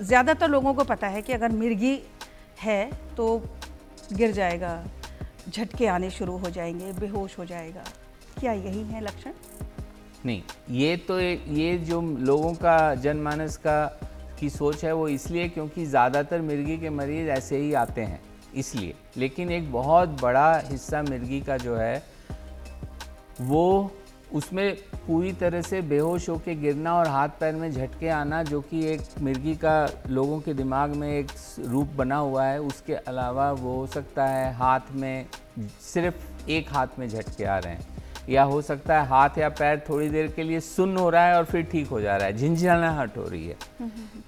ज़्यादातर लोगों को पता है कि अगर मिर्गी है तो गिर जाएगा, झटके आने शुरू हो जाएंगे, बेहोश हो जाएगा। क्या यही है लक्षण? नहीं, ये जो लोगों का जनमानस का की सोच है वो इसलिए क्योंकि ज़्यादातर मिर्गी के मरीज़ ऐसे ही आते हैं इसलिए। लेकिन एक बहुत बड़ा हिस्सा मिर्गी का जो है वो उसमें पूरी तरह से बेहोश होकर गिरना और हाथ पैर में झटके आना, जो कि एक मिर्गी का लोगों के दिमाग में एक रूप बना हुआ है। उसके अलावा वो हो सकता है हाथ में सिर्फ एक हाथ में झटके आ रहे हैं, या हो सकता है हाथ या पैर थोड़ी देर के लिए सुन्न हो रहा है और फिर ठीक हो जा रहा है, झंझनाहट हो रही है,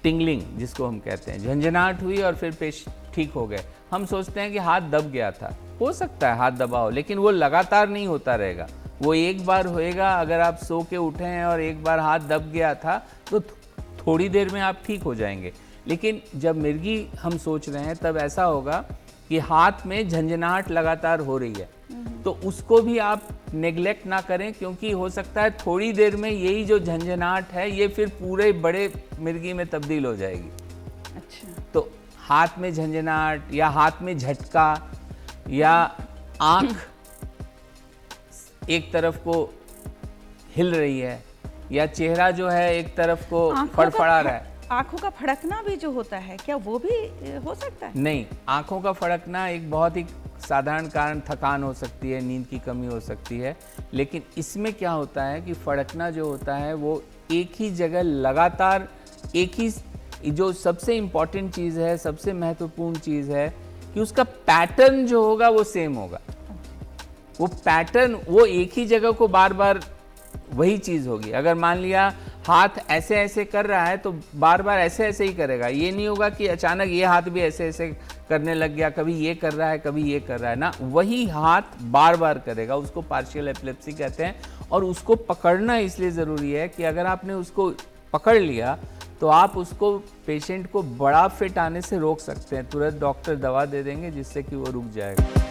टिंगलिंग जिसको हम कहते हैं, झंझनाहट हुई और फिर पेश ठीक हो गए। हम सोचते हैं कि हाथ दब गया था, हो सकता है हाथ दबा हो, लेकिन वो लगातार नहीं होता रहेगा। वो एक बार होएगा, अगर आप सो के उठे हैं और एक बार हाथ दब गया था तो थोड़ी देर में आप ठीक हो जाएंगे। लेकिन जब मिर्गी हम सोच रहे हैं तब ऐसा होगा कि हाथ में झंझनाहट लगातार हो रही है, तो उसको भी आप नेग्लेक्ट ना करें, क्योंकि हो सकता है थोड़ी देर में यही जो झंझनाहट है ये फिर पूरे बड़े मिर्गी में तब्दील हो जाएगी। अच्छा। तो हाथ में झंझनाहट या हाथ में झटका या आँख एक तरफ को हिल रही है या चेहरा जो है एक तरफ को फड़फड़ा रहा है। आँखों का फड़कना भी जो होता है, क्या वो भी हो सकता है? नहीं, आँखों का फड़कना एक बहुत ही साधारण कारण थकान हो सकती है, नींद की कमी हो सकती है। लेकिन इसमें क्या होता है कि फड़कना जो होता है वो एक ही जगह लगातार एक ही, जो सबसे इम्पॉर्टेंट चीज़ है, सबसे महत्वपूर्ण चीज़ है कि उसका पैटर्न जो होगा वो सेम होगा। वो पैटर्न, वो एक ही जगह को बार बार वही चीज़ होगी। अगर मान लिया हाथ ऐसे ऐसे कर रहा है तो बार बार ऐसे ऐसे ही करेगा। ये नहीं होगा कि अचानक ये हाथ भी ऐसे ऐसे करने लग गया, कभी ये कर रहा है कभी ये कर रहा है ना, वही हाथ बार बार करेगा। उसको पार्शियल एपिलेप्सी कहते हैं। और उसको पकड़ना इसलिए ज़रूरी है कि अगर आपने उसको पकड़ लिया तो आप उसको, पेशेंट को बड़ा फिट आने से रोक सकते हैं। तुरंत डॉक्टर दवा दे देंगे जिससे कि वो रुक जाएगा।